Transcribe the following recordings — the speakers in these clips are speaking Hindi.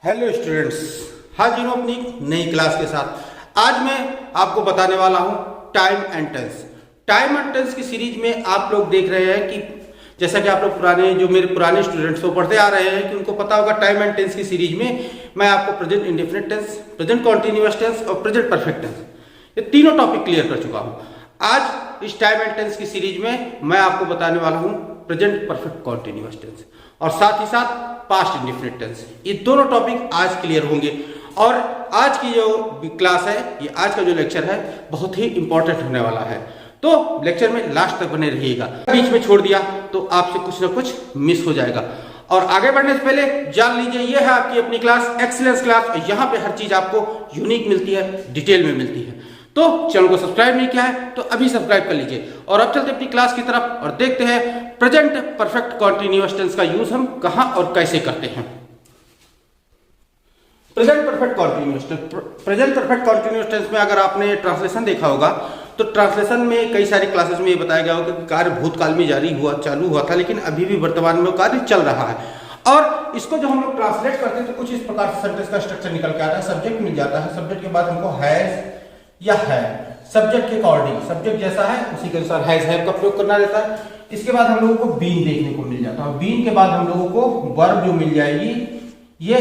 हेलो स्टूडेंट्स, हाजिर हूँ अपनी नई क्लास के साथ। आज मैं आपको बताने वाला हूँ time and tense. Time and tense की सीरीज में आप लोग देख रहे हैं कि जैसा कि आप लोग मेरे पुराने स्टूडेंट्स वो पढ़ते आ रहे हैं कि उनको पता होगा टाइम एंड टेंस की सीरीज में मैं आपको present indefinite tense, present continuous tense और प्रेजेंट परफेक्ट टेंस ये तीनों टॉपिक क्लियर कर चुका हूँ। आज इस टाइम एंड टेंस की सीरीज में मैं आपको बताने वाला हूँ प्रेजेंट परफेक्ट कॉन्टिन्यूअस टेंस और साथ ही साथ पास्ट इंडेफिनिट टेंस। ये दोनों टॉपिक आज क्लियर होंगे और आज की जो क्लास है, ये आज का जो लेक्चर है बहुत ही इंपॉर्टेंट होने वाला है, तो लेक्चर में लास्ट तक बने रहिएगा। बीच में छोड़ दिया तो आपसे कुछ ना कुछ मिस हो जाएगा। और आगे बढ़ने से पहले जान लीजिए, ये है आपकी अपनी क्लास एक्सीलेंस क्लास। यहाँ पे हर चीज आपको यूनिक मिलती है, डिटेल में मिलती है। तो चैनल को सब्सक्राइब नहीं किया है तो अभी सब्सक्राइब कर लीजिए। और अब चलते अपनी क्लास की तरफ और देखते हैं प्रेजेंट परफेक्ट कॉन्टिन्यूअस टेंस का यूज हम कहां और कैसे करते हैं। Present perfect continuous tense, present perfect continuous tense में अगर आपने ट्रांसलेशन देखा होगा तो ट्रांसलेशन में कई सारी क्लासेस में ये बताया गया होगा कि कार्य भूतकाल में चालू हुआ था, लेकिन अभी भी वर्तमान में कार्य चल रहा है। और इसको जब हम लोग ट्रांसलेट करते हैं तो कुछ इस प्रकार से सेंटेंस का स्ट्रक्चर निकल के आता है। सब्जेक्ट मिल जाता है, सब्जेक्ट के बाद हमको हैज या है, सब्जेक्ट के अकॉर्डिंग सब्जेक्ट जैसा है उसी के अनुसार हैज हैव का प्रयोग करना रहता है। इसके बाद हम लोगों को बीन देखने को मिल जाता है। बीन के बाद हम लोगों को वर्ब जो मिल जाएगी ये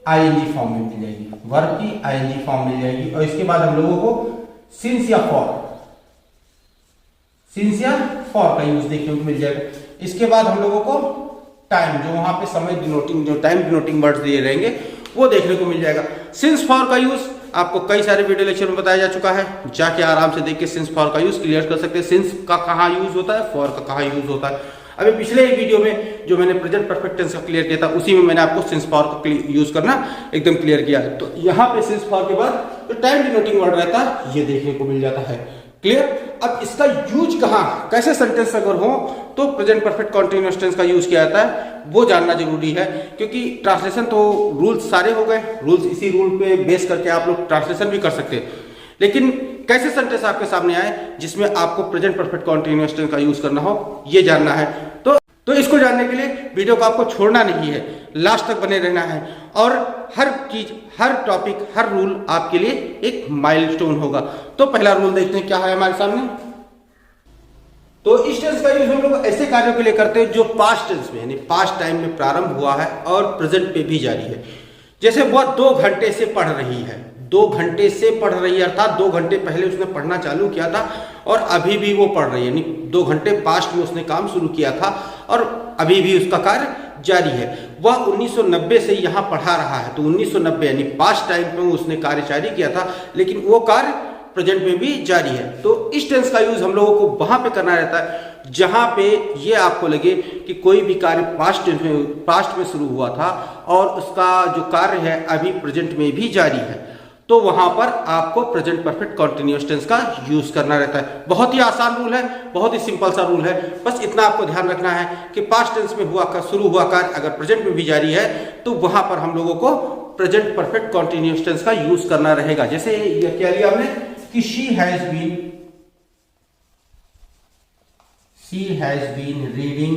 आईएनजी फॉर्म में मिल जाएगी, वर्ब की आईएनजी फॉर्म मिल जाएगी। और इसके बाद हम लोगों को सिंस या फॉर का यूज देखने को मिल जाएगा। इसके बाद हम लोगों को टाइम, जो वहां पे समय डिनोटिंग, जो टाइम डिनोटिंग वर्ड्स दिए रहेंगे वो देखने को मिल जाएगा। सिंस फॉर का यूज आपको कई सारे वीडियो लेक्चर में बताया जा चुका है, जाके आराम से देख के सिंस फॉर का यूज क्लियर कर सकते हैं। सिंस का कहाँ यूज होता है, फॉर का कहाँ यूज होता है। अभी पिछले ही वीडियो में जो मैंने प्रेजेंट परफेक्ट टेंस का क्लियर किया था उसी में मैंने आपको सिंस फॉर का यूज करना एकदम क्लियर किया है। तो यहाँ पे सिंस फॉर के बाद जो टाइम डिनोटिंग वर्ड रहता है ये देखने को मिल जाता है। क्लियर। अब इसका यूज कहाँ, कैसे सेंटेंस अगर हो तो प्रेजेंट परफेक्ट कॉन्टिन्यूअस टेंस का यूज किया जाता है वो जानना जरूरी है, क्योंकि ट्रांसलेशन तो रूल्स सारे हो गए, रूल्स इसी रूल पे बेस करके आप लोग ट्रांसलेशन भी कर सकते हैं, लेकिन कैसे सेंटेंस आपके सामने आए जिसमें आपको प्रेजेंट परफेक्ट कॉन्टिन्यूअस टेंस का यूज करना हो ये जानना है। तो इसको जानने के लिए वीडियो को आपको छोड़ना नहीं है, लास्ट तक बने रहना है। और हर चीज, हर टॉपिक, हर रूल आपके लिए एक माइलस्टोन होगा। तो पहला रूल देखते हैं क्या है हमारे सामने। तो इस टेंस का यूज हम लोग ऐसे कार्यों के लिए करते हैं जो पास्ट टेंस में यानी पास्ट टाइम में प्रारंभ हुआ है और प्रेजेंट पे भी जारी है। जैसे वह 2 घंटे से पढ़ रही है, 2 घंटे से पढ़ रही है अर्थात 2 घंटे पहले उसने पढ़ना चालू किया था और अभी भी वो पढ़ रही है, यानी 2 घंटे पास्ट में उसने काम शुरू किया था और अभी भी उसका कार्य जारी है। वह 1990 से यहाँ पढ़ा रहा है, तो 1990 यानी पास्ट टाइम में उसने कार्य जारी किया था, लेकिन वो कार्य प्रेजेंट में भी जारी है। तो इस टेंस का यूज हम लोगों को वहां पे करना रहता है जहां पे ये आपको लगे कि कोई भी कार्य पास्ट में शुरू हुआ था और उसका जो कार्य है अभी प्रेजेंट में भी जारी है, तो वहां पर आपको प्रेजेंट परफेक्ट कॉन्टिन्यूअस टेंस का यूज करना रहता है। बहुत ही आसान रूल है, बहुत ही सिंपल सा रूल है। बस इतना आपको ध्यान रखना है कि पास्ट टेंस में शुरू हुआ कार्य अगर प्रेजेंट में भी जारी है तो वहां पर हम लोगों को प्रेजेंट परफेक्ट कॉन्टिन्यूअस टेंस का यूज करना रहेगा। जैसे ये क्या लिया हमने कि she has been reading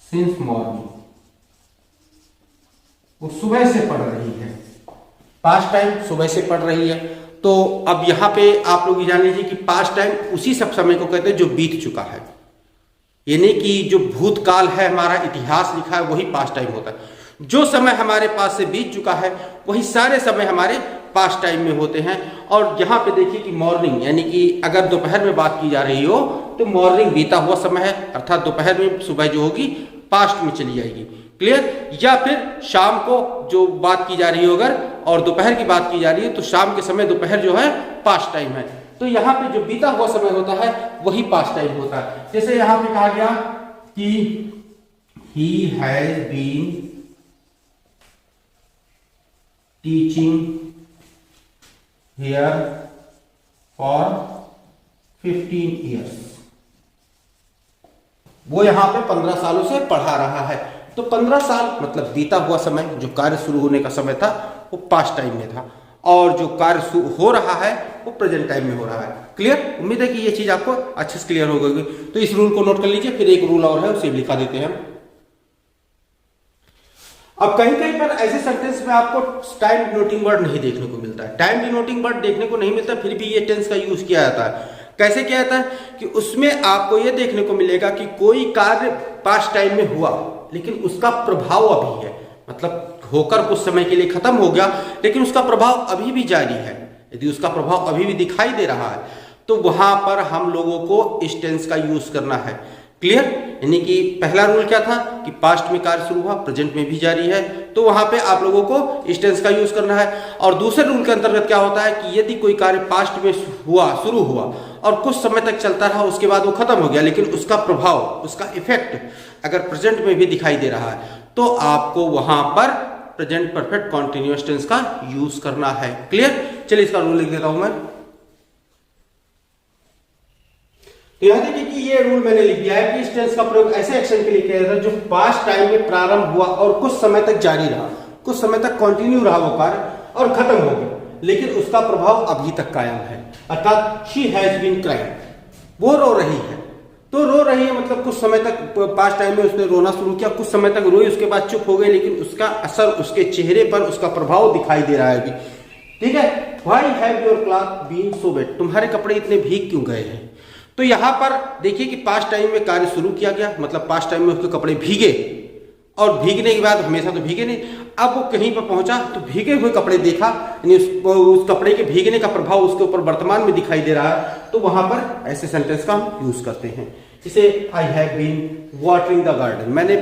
since morning, वो सुबह से पढ़ रही है, पास्ट टाइम सुबह से पढ़ रही है। तो अब यहां पे आप लोग जान लीजिए कि पास्ट टाइम उसी सब समय को कहते हैं जो बीत चुका है, यानी कि जो भूतकाल है, हमारा इतिहास लिखा है वही पास्ट टाइम होता है। जो समय हमारे पास से बीत चुका है वही सारे समय हमारे पास्ट टाइम में होते हैं। और यहाँ पे देखिए कि मॉर्निंग यानी कि अगर दोपहर में बात की जा रही हो तो मॉर्निंग बीता हुआ समय है, अर्थात दोपहर में सुबह जो होगी पास्ट में चली जाएगी। क्लियर। या फिर शाम को जो बात की जा रही हो अगर और दोपहर की बात की जा रही है तो शाम के समय दोपहर जो है पास्ट टाइम है। तो यहाँ पे जो बीता हुआ समय होता है वही पास्ट टाइम होता है। जैसे यहाँ पे कहा गया कि he has been teaching here for 15 years, वो यहां पे 15 सालों से पढ़ा रहा है। तो 15 साल मतलब बीता हुआ समय, जो कार्य शुरू होने का समय था वो पास्ट टाइम में था और जो कार्य हो रहा है वो प्रेजेंट टाइम में हो रहा है। क्लियर। उम्मीद है कि ये चीज आपको अच्छे से क्लियर हो गई। तो इस रूल को नोट कर लीजिए। फिर एक रूल और है उसे लिखा देते हैं हम। अब कहीं कहीं पर ऐसे सेंटेंस में आपको टाइम डिनोटिंग वर्ड नहीं देखने को मिलता है, टाइम डिनोटिंग वर्ड देखने को नहीं मिलता, फिर भी ये टेंस का यूज किया जाता है। कैसे किया जाता है कि उसमें आपको ये देखने को मिलेगा कि कोई कार्य पास्ट टाइम में हुआ लेकिन उसका प्रभाव अभी है, मतलब होकर कुछ समय के लिए खत्म हो गया लेकिन उसका प्रभाव अभी भी जारी है। यदि उसका प्रभाव अभी भी दिखाई दे रहा है तो वहां पर हम लोगों को इस टेंस का यूज करना है। क्लियर? यानी कि पहला रूल क्या था कि पास्ट में कार्य शुरू हुआ, प्रेजेंट में भी जारी है, तो वहां पे आप लोगों को इस टेंस का यूज करना है। और दूसरे रूल के अंतर्गत क्या होता है कि यदि कोई कार्य पास्ट में हुआ, शुरू हुआ और कुछ समय तक चलता रहा, उसके बाद वो खत्म हो गया, लेकिन उसका प्रभाव, उसका इफेक्ट अगर प्रेजेंट में भी दिखाई दे रहा है तो आपको वहां पर प्रेजेंट परफेक्ट कॉन्टिन्यूअस टेंस का यूज करना है। क्लियर? चलिए इसका रूल लिख देता हूं मैं। तो यहां देखिए कि ये रूल मैंने लिख दिया है कि इस टेंस का प्रयोग ऐसे एक्शन के लिए किया जाता है जो पास्ट टाइम में प्रारंभ हुआ और कुछ समय तक जारी रहा, कुछ समय तक कंटिन्यू रहा वो कार्य और खत्म हो गया, लेकिन उसका प्रभाव अभी तक कायम है। अर्थात शी हैज बीन क्राइंग, वो रो रही है, तो रो रही है मतलब कुछ समय तक पास्ट टाइम में उसने रोना शुरू किया, कुछ समय तक रोई, उसके बाद चुप हो गई, लेकिन उसका असर उसके चेहरे पर, उसका प्रभाव दिखाई दे रहा है अभी। ठीक है? Why have your cloth been so wet, तुम्हारे कपड़े इतने भीग क्यों गए हैं? तो यहां पर देखिए कि पास्ट टाइम में कार्य शुरू किया गया, मतलब पास्ट टाइम में उसके कपड़े भीगे और भीगने के बाद हमेशा तो भीगे नहीं, अब वो कहीं पर पहुंचा तो भीगे हुए कपड़े देखा, यानी उस कपड़े के भीगने का प्रभाव उसके ऊपर वर्तमान में दिखाई दे रहा है, तो वहां पर ऐसे सेंटेंस का हम यूज करते हैं। इसे I have been watering the garden, मैंने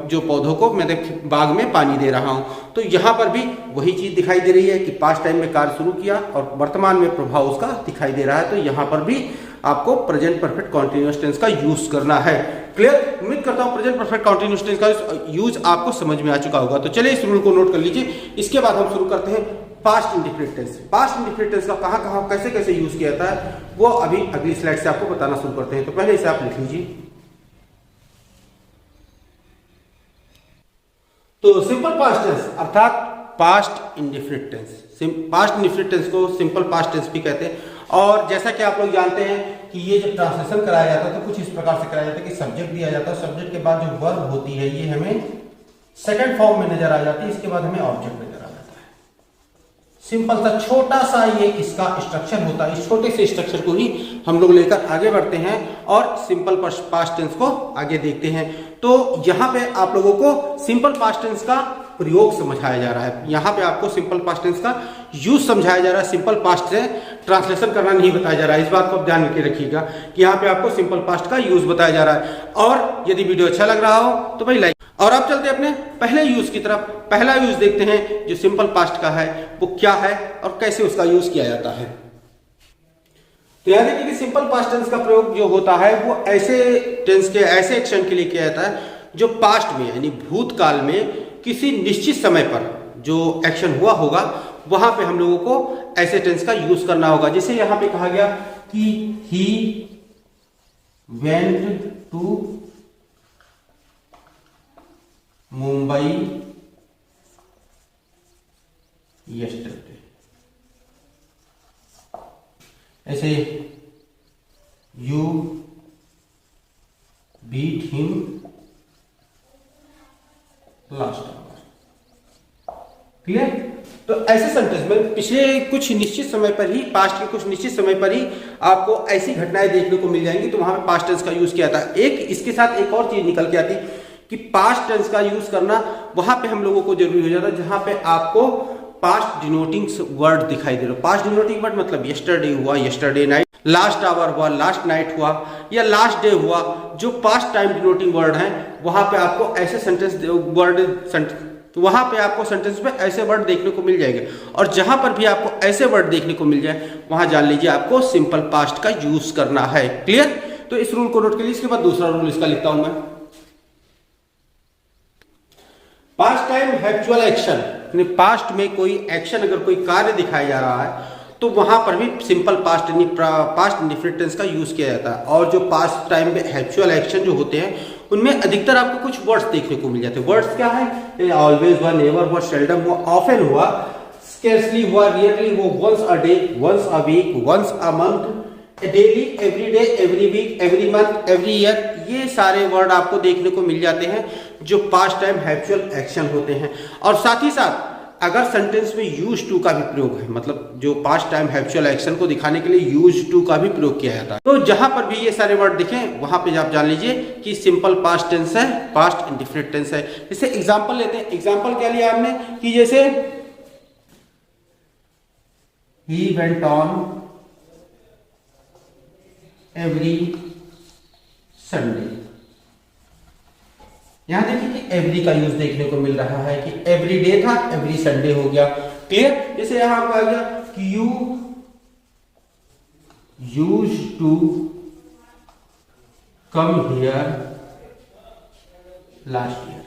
जो पौधों को मैंने बाग में पानी दे रहा हूं, तो यहां पर भी वही चीज दिखाई दे रही है कि पास्ट टाइम में कार्य शुरू किया और वर्तमान में प्रभाव उसका दिखाई दे रहा है, तो यहां पर भी आपको प्रेजेंट परफेक्ट कॉन्टिन्यूअस टेंस का यूज करना है। क्लियर? उम्मीद करता हूं प्रेजेंट परफेक्ट कॉन्टिन्यूअस टेंस का यूज आपको समझ में आ चुका होगा। तो चलिए इस रूल को नोट कर लीजिए। इसके बाद हम शुरू करते हैं past indefinite tense. Past indefinite tense का कहां कहां कैसे कैसे यूज किया जाता है वो अभी अगली स्लाइड से आपको बताना शुरू करते हैं। तो पहले इसे आप लिख लीजिए। तो सिंपल पास्ट टेंस अर्थात past indefinite tense, past indefinite tense को सिंपल पास्ट टेंस भी कहते हैं। और जैसा कि आप लोग जानते हैं कि ये जब ट्रांसलेशन कराया जाता है तो कुछ इस प्रकार से कराया जाता है कि सब्जेक्ट दिया जाता है, सब्जेक्ट के बाद जो वर्ब होती है ये हमें सेकंड फॉर्म में नजर आ जाती है, इसके बाद हमें ऑब्जेक्ट नजर आ जाता है। सिंपल सा छोटा सा ये इसका स्ट्रक्चर होता है। इस छोटे से स्ट्रक्चर को ही हम लोग लेकर आगे बढ़ते हैं और सिंपल पास्ट टेंस को आगे देखते हैं। तो यहां पे आप लोगों को सिंपल पास्ट टेंस का प्रयोग समझाया जा रहा है, यहां पे आपको सिंपल पास्ट टेंस का यूज समझाया जा रहा है। सिंपल पास्ट से ट्रांसलेशन करना नहीं बताया जा रहा है, इस बात को आप ध्यान में रखिएगा कि यहाँ पे आपको सिंपल पास्ट का यूज बताया जा रहा है। और यदि वीडियो अच्छा लग रहा हो तो भाई लाइक। और अब चलते हैं अपने पहले यूज की तरफ। पहला यूज देखते हैं जो सिंपल पास्ट का है वो क्या है और कैसे उसका यूज किया जाता है। तो याद रखिए कि सिंपल पास्ट टेंस का प्रयोग जो होता है वो ऐसे टेंस के, ऐसे एक्शन के लिए किया जाता है जो पास्ट में यानी भूतकाल में किसी निश्चित समय पर जो एक्शन हुआ होगा वहां पे हम लोगों को ऐसे टेंस का यूज करना होगा। जैसे यहां पे कहा गया कि he went to Mumbai yesterday, ऐसे you beat him last hour. Clear? तो ऐसे सेंटेंस में पिछले कुछ निश्चित समय पर ही, पास्ट के कुछ निश्चित समय पर ही आपको ऐसी घटनाएं देखने को मिल जाएंगी, तो वहां पे पास्ट टेंस का यूज किया था। एक इसके साथ एक और चीज निकल के आती कि पास्ट टेंस का यूज करना वहां पे हम लोगों को जरूरी हो जाता है जहां पे आपको पास्ट डिनोटिंग वर्ड दिखाई दे रहा हो। पास्ट डिनोटिंग वर्ड मतलब यस्टरडे हुआ, यस्टरडे नाइट, लास्ट आवर हुआ, लास्ट नाइट हुआ, या लास्ट डे हुआ, जो पास्ट टाइम डिनोटिंग वर्ड हैं वहां पे आपको ऐसे सेंटेंस वर्ड, तो वहां पे आपको सेंटेंस में ऐसे वर्ड देखने को मिल जाएंगे। और जहां पर भी आपको ऐसे वर्ड देखने को मिल जाए वहां जान लीजिए आपको सिंपल पास्ट का यूज करना है। क्लियर? तो इस रूल को नोट कर लीजिए। इसके बाद दूसरा रूल इसका लिखता हूं मैं। Past time habitual action, past में कोई एक्शन, अगर कोई कार्य दिखाया जा रहा है तो वहां पर भी सिंपल पास्ट यानी पास्ट इंडेफिनिट टेंस का यूज किया जाता है। और जो पास्ट टाइम में हैप्चुअल एक्शन जो होते हैं उनमें अधिकतर आपको कुछ वर्ड्स देखने को मिल जाते हैं। वर्ड्स क्या है? ऑलवेज हुआ, नेवर हुआ, सेल्डम हुआ, ऑफन हुआ, स्केर्सली हुआ, रियरली हुआ, once a day, once a week, once a month, daily, every day, every week, every month, every year, ये सारे वर्ड आपको देखने को मिल जाते हैं जो पास्ट टाइम हैप्चुअल एक्शन होते हैं। और साथ ही साथ अगर सेंटेंस में यूज टू का भी प्रयोग है, मतलब जो पास्ट टाइम हैप्चुअल एक्शन को दिखाने के लिए यूज टू का भी प्रयोग किया जाता है, तो जहां पर भी ये सारे वर्ड दिखें वहां पे आप जान लीजिए कि सिंपल पास्ट टेंस है, पास्ट इंडेफिनिट टेंस है। जैसे एग्जांपल लेते हैं, एग्जांपल क्या लिया हमने कि जैसे he went on every Sunday. यहां देखिए कि एवरी का यूज देखने को मिल रहा है कि एवरी डे था, एवरी संडे हो गया। क्लियर? जैसे यहां पर आ गया कि you use to come here last year.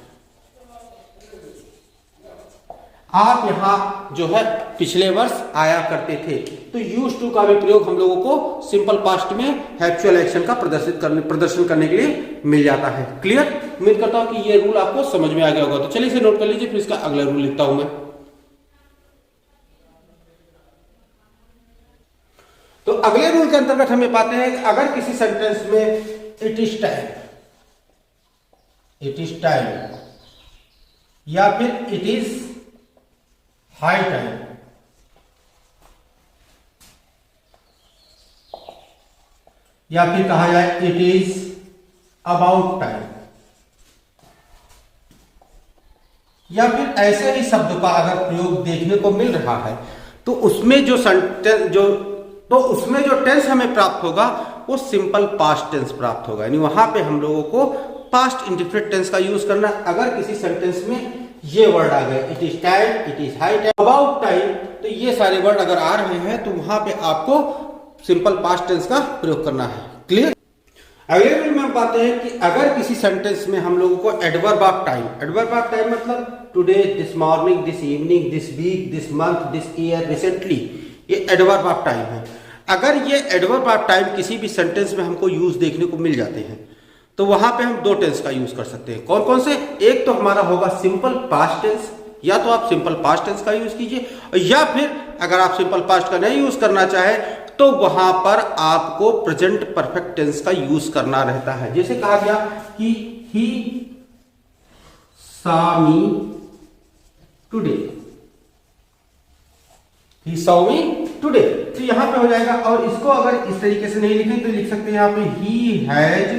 आप यहां जो है पिछले वर्ष आया करते थे, तो यूज टू का भी प्रयोग हम लोगों को सिंपल पास्ट में हैप्चुअल एक्शन का प्रदर्शन करने के लिए मिल जाता है। क्लियर? उम्मीद करता हूं कि ये रूल आपको समझ में आ गया होगा। तो चलिए इसे नोट कर लीजिए, फिर इसका अगला रूल लिखता हूं मैं। तो अगले रूल के अंतर्गत हमें पाते हैं कि अगर किसी सेंटेंस में इट इज टाइम या फिर इट इज हाई टाइम या फिर कहा जाए इट इज अबाउट टाइम या फिर ऐसे ही शब्द का अगर प्रयोग देखने को मिल रहा है, तो उसमें जो टेंस हमें प्राप्त होगा वो सिंपल पास्ट टेंस प्राप्त होगा। यानी वहां पे हम लोगों को पास्ट इंडेफिनिट टेंस का यूज करना। अगर किसी सेंटेंस में ये वर्ड आ गए, it is time, it is high time, about time, तो ये सारे वर्ड अगर आ रहे हैं तो वहां पे आपको सिंपल पास्ट टेंस का प्रयोग करना है। क्लियर? अगले रूल में हम पाते हैं कि अगर किसी सेंटेंस में हम लोगों को एडवर्ब ऑफ टाइम मतलब today, this morning, this evening, this week, this month, this year, recently, ये एडवर्ब ऑफ टाइम है। अगर ये एडवर्ब ऑफ टाइम किसी भी सेंटेंस में हमको यूज देखने को मिल जाते हैं, तो वहां पे हम दो टेंस का यूज कर सकते हैं। कौन कौन से? एक तो हमारा होगा सिंपल पास्ट टेंस, या तो आप सिंपल पास्ट टेंस का यूज कीजिए, या फिर अगर आप सिंपल पास्ट का नहीं यूज करना चाहे तो वहां पर आपको प्रेजेंट परफेक्ट टेंस का यूज करना रहता है। जैसे कहा गया कि ही saw me today, he saw me today, तो यहां पे हो जाएगा। और इसको अगर इस तरीके से नहीं लिखें तो लिख सकते हैं यहां पे he has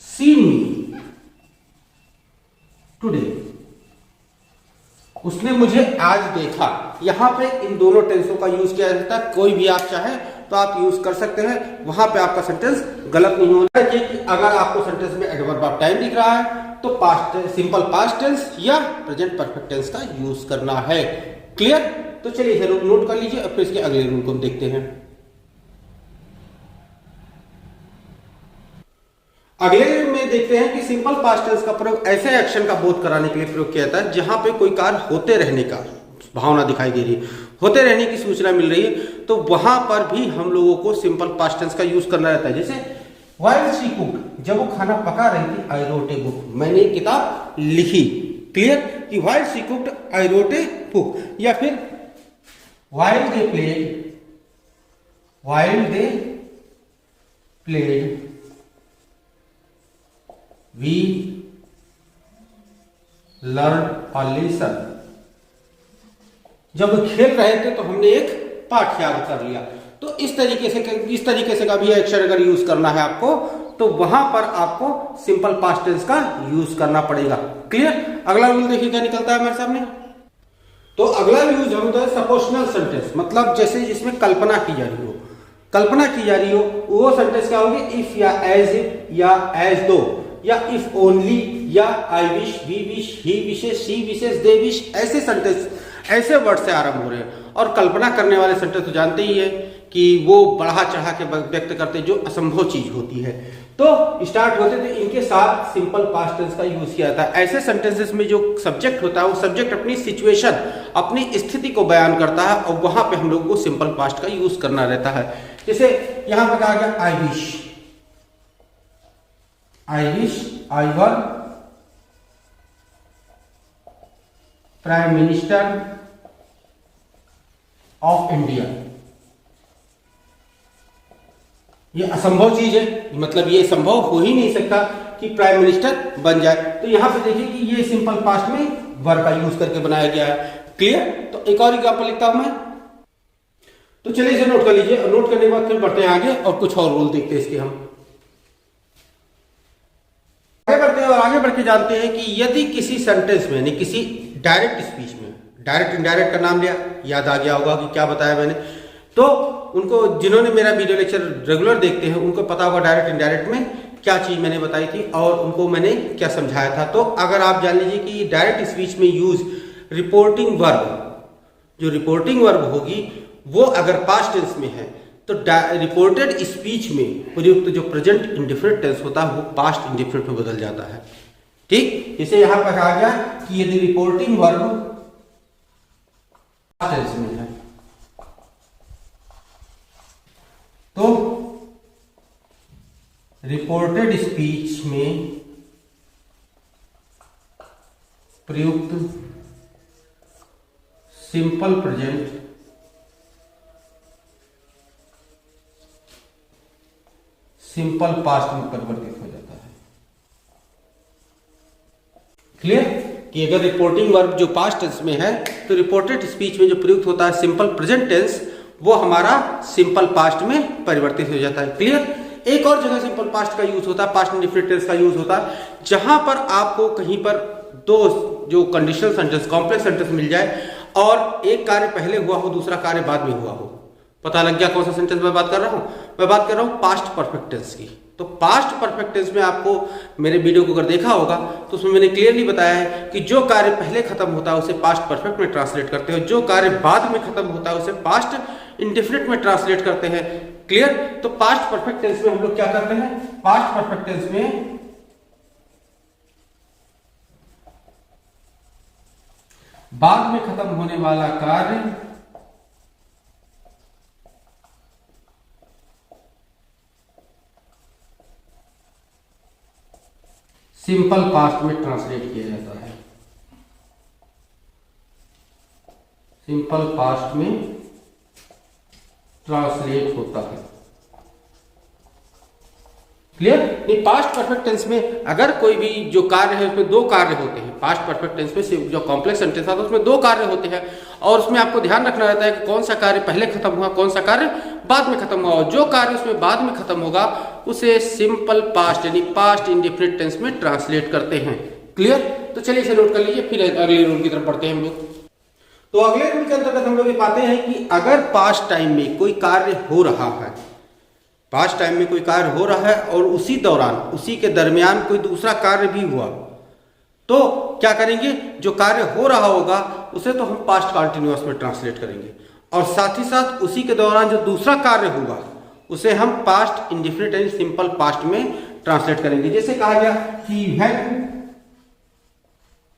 seen me today, उसने मुझे आज देखा। यहां पे इन दोनों टेंसों का यूज किया जाता है। कोई भी आप चाहे तो आप यूज कर सकते हैं, वहां पे आपका सेंटेंस गलत नहीं होना चाहिए। कि अगर आपको सेंटेंस में एडवर्ब ऑफ टाइम दिख रहा है तो सिंपल पास्ट टेंस या प्रेजेंट परफेक्ट टेंस का यूज करना है। क्लियर? तो चलिए इसे नोट कर लीजिए और फिर इसके अगले रूल को हम देखते हैं। अगले में देखते हैं कि सिंपल पास्ट टेंस का प्रयोग ऐसे एक्शन का बोध कराने के लिए प्रयोग किया जाता है जहां पे कोई कार्य होते रहने का भावना दिखाई दे रही है, होते रहने की सूचना मिल रही है, तो वहां पर भी हम लोगों को सिंपल पास्ट टेंस का यूज करना रहता है। जैसे व्हाइल शी कुक्ड, जब वो खाना पका रही थी, आई रोट ए बुक, मैंने एक किताब लिखी। क्लियर? कि while she cooked I wrote a book, या फिर while they played we learn a lesson, जब खेल रहे थे तो हमने एक पाठ याद कर लिया। तो इस तरीके से का भी एक्शन अगर यूज करना है आपको, तो वहां पर आपको सिंपल पास्ट टेंस का यूज करना पड़ेगा। क्लियर? अगला रूल देखिए क्या निकलता है हमारे सामने। तो अगला यूज होता है सपोजिशनल सेंटेंस, मतलब जैसे जिसमें कल्पना की जा रही हो, वो सेंटेंस क्या होगी? इफ या एज इफ या एज दो या इफ ओनली या I wish, we wish, he wishes, she wishes, they wish, ऐसे सेंटेंस ऐसे वर्ड से आरंभ हो रहे हैं। और कल्पना करने वाले सेंटेंस तो जानते ही है कि वो बढ़ा चढ़ा के व्यक्त करते जो असंभव चीज होती है, तो स्टार्ट होते थे इनके साथ सिंपल पास्ट टेंस का यूज किया जाता है। ऐसे सेंटेंसेस में जो सब्जेक्ट होता है वो सब्जेक्ट अपनी सिचुएशन, अपनी स्थिति को बयान करता है और वहां पे हम लोग को सिंपल पास्ट का यूज करना रहता है। जैसे यहां पर कहा गया I wish I were prime minister of India. ये असंभव चीज है, मतलब ये संभव हो ही नहीं सकता कि प्राइम मिनिस्टर बन जाए। तो यहाँ पे देखिए कि ये सिंपल पास्ट में वर का यूज करके बनाया गया है। क्लियर? तो एक और एग्जांपल लिखता हूं मैं, तो चलिए इसे नोट कर लीजिए और नोट करने के बाद फिर बढ़ते हैं आगे और कुछ और रूल देखते हैं इसके। हम आगे बढ़ते हैं और आगे बढ़ के जानते हैं कि यदि किसी सेंटेंस में यानी किसी डायरेक्ट स्पीच में, डायरेक्ट इनडायरेक्ट का नाम लिया, याद आ गया होगा कि क्या बताया मैंने, तो उनको जिन्होंने मेरा वीडियो लेक्चर रेगुलर देखते हैं उनको पता होगा डायरेक्ट इनडायरेक्ट में क्या चीज मैंने बताई थी और उनको मैंने क्या समझाया था। तो अगर आप जान लीजिए कि डायरेक्ट स्पीच में यूज रिपोर्टिंग वर्ब, जो रिपोर्टिंग वर्ब होगी वो अगर पास्ट टेंस में है तो रिपोर्टेड स्पीच में प्रयुक्त जो प्रेजेंट इंडिफरेंट टेंस होता है वो पास्ट इंडिफरेंट में बदल जाता है। ठीक, इसे यहां पर कहा गया कि यदि रिपोर्टिंग वर्ब पास्ट टेंस में है तो रिपोर्टेड स्पीच में प्रयुक्त सिंपल प्रेजेंट सिंपल पास्ट में परिवर्तित हो जाता है। क्लियर? कि अगर रिपोर्टिंग वर्ब जो पास्ट टेंस में है तो रिपोर्टेड स्पीच में जो प्रयुक्त होता है सिंपल प्रेजेंट टेंस वो हमारा सिंपल पास्ट में परिवर्तित हो जाता है। क्लियर? एक और जगह सिंपल पास्ट का यूज होता है, पास्ट इंडिफरेंट टेंस का यूज होता है, जहां पर आपको कहीं पर दो जो कंडीशनल सेंटेंस, कॉम्प्लेक्स सेंटेंस मिल जाए और एक कार्य पहले हुआ हो दूसरा कार्य बाद में हुआ हो। पता लग गया कौन सा सेंटेंस मैं बात कर रहा हूं? मैं बात कर रहा हूं पास्ट परफेक्ट टेंस की। तो पास्ट परफेक्ट टेंस में आपको मेरे वीडियो को अगर देखा होगा तो उसमें मैंने क्लियरली बताया है कि जो कार्य पहले खत्म होता है उसे पास्ट परफेक्ट में ट्रांसलेट करते हैं, जो कार्य बाद में खत्म होता है उसे पास्ट इंडिफरेंट में ट्रांसलेट करते हैं। क्लियर? तो पास्ट परफेक्ट टेंस में हम लोग क्या करते हैं? पास्ट परफेक्ट टेंस में बाद में खत्म होने वाला कार्य सिंपल पास्ट में ट्रांसलेट किया जाता है। सिंपल पास्ट में ट्रांसलेट होता है। क्लियर? नहीं, पास्ट परफेक्ट टेंस में अगर कोई भी जो कार्य है उसमें दो कार्य होते हैं। पास्ट परफेक्ट टेंस में जो कॉम्प्लेक्स सेंटेंस आता है उसमें दो कार्य होते हैं और उसमें आपको ध्यान रखना रहता है कि कौन सा कार्य पहले खत्म हुआ, कौन सा कार्य बाद में खत्म हुआ। और जो कार्य उसमें बाद में खत्म होगा उसे सिंपल पास्ट यानी पास्ट इंडिफरेंट टेंस में ट्रांसलेट करते हैं। क्लियर? तो चलिए इसे नोट कर लीजिए, फिर अगले रूल की तरफ बढ़ते हैं हम लोग। तो अगले रूल के अंतर्गत हम लोग ये पाते हैं कि अगर पास्ट टाइम में कोई कार्य हो रहा है, पास्ट टाइम में कोई कार्य हो रहा है और उसी दौरान, उसी के दरमियान कोई दूसरा कार्य भी हुआ, तो क्या करेंगे? जो कार्य हो रहा होगा उसे तो हम पास्ट कंटिन्यूअस में ट्रांसलेट करेंगे और साथ ही साथ उसी के दौरान जो दूसरा कार्य होगा उसे हम पास्ट इंडिफरेंट यानी सिंपल पास्ट में ट्रांसलेट करेंगे। जैसे कहा गया कि व्हेन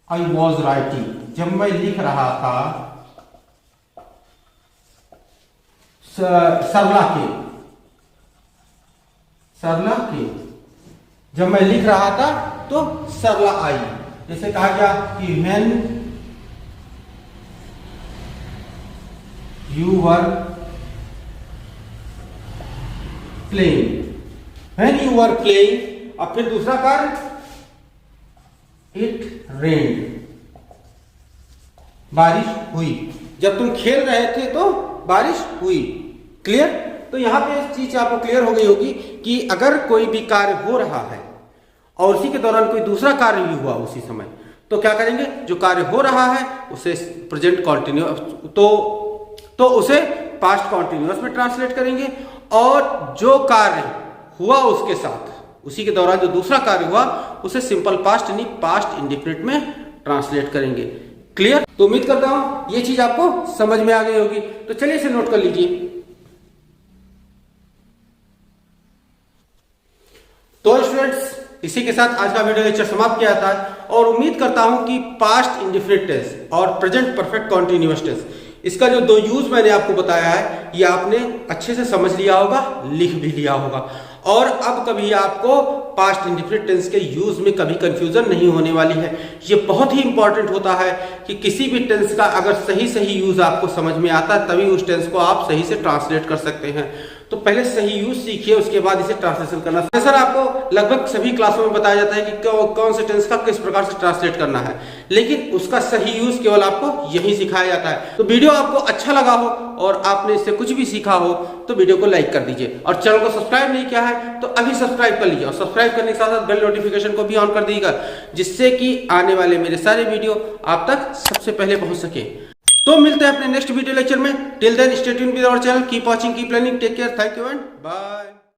आई वॉज राइटिंग, जब मैं लिख रहा था, सरला के, जब मैं लिख रहा था तो सरला आई। जैसे कहा गया कि when you were playing, when you were playing. अब फिर दूसरा कार्य, इट रेन्ड, बारिश हुई। जब तुम खेल रहे थे तो बारिश हुई। क्लियर? तो यहां पे इस चीज आपको क्लियर हो गई होगी कि अगर कोई भी कार्य हो रहा है और उसी के दौरान कोई दूसरा कार्य भी हुआ उसी समय, तो क्या करेंगे? जो कार्य हो रहा है उसे प्रेजेंट कॉन्टिन्यूअस, तो उसे पास्ट कॉन्टिन्यूअस में ट्रांसलेट करेंगे और जो कार्य हुआ उसके साथ, उसी के दौरान जो दूसरा कार्य हुआ उसे सिंपल पास्ट यानी पास्ट इंडिफरेंट में ट्रांसलेट करेंगे। क्लियर? तो उम्मीद करता हूं ये चीज आपको समझ में आ गई होगी। तो चलिए इसे नोट कर लीजिए। तो स्टूडेंट्स, इसी के साथ आज का वीडियो लेक्चर समाप्त किया था और उम्मीद करता हूं कि पास्ट इंडिफरेंट टेंस और प्रेजेंट परफेक्ट कॉन्टिन्यूअस टेंस, इसका जो दो यूज मैंने आपको बताया है ये आपने अच्छे से समझ लिया होगा, लिख भी लिया होगा और अब कभी आपको पास्ट इंडिफरेंट टेंस के यूज में कभी कंफ्यूजन नहीं होने वाली है। ये बहुत ही इंपॉर्टेंट होता है कि किसी भी टेंस का अगर सही यूज आपको समझ में आता है तभी उस टेंस को आप सही से ट्रांसलेट कर सकते हैं। तो पहले सही यूज सीखिए, उसके बाद इसे ट्रांसलेशन करना। सर आपको लगभग सभी क्लासों में बताया जाता है कि कौन से टेंस का किस प्रकार से ट्रांसलेट करना है, लेकिन उसका सही यूज केवल आपको यही सिखाया जाता है। तो वीडियो आपको अच्छा लगा हो और आपने इससे कुछ भी सीखा हो तो वीडियो को लाइक कर दीजिए, और चैनल को सब्सक्राइब नहीं किया है तो अभी सब्सक्राइब कर लीजिए, और सब्सक्राइब करने के साथ साथ बेल नोटिफिकेशन को भी ऑन कर दीजिएगा, जिससे कि आने वाले मेरे सारे वीडियो आप तक सबसे पहले पहुंच सके। तो मिलते हैं अपने नेक्स्ट वीडियो लेक्चर में। Till then stay tuned with our channel, keep watching, keep learning, take care, thank you and bye.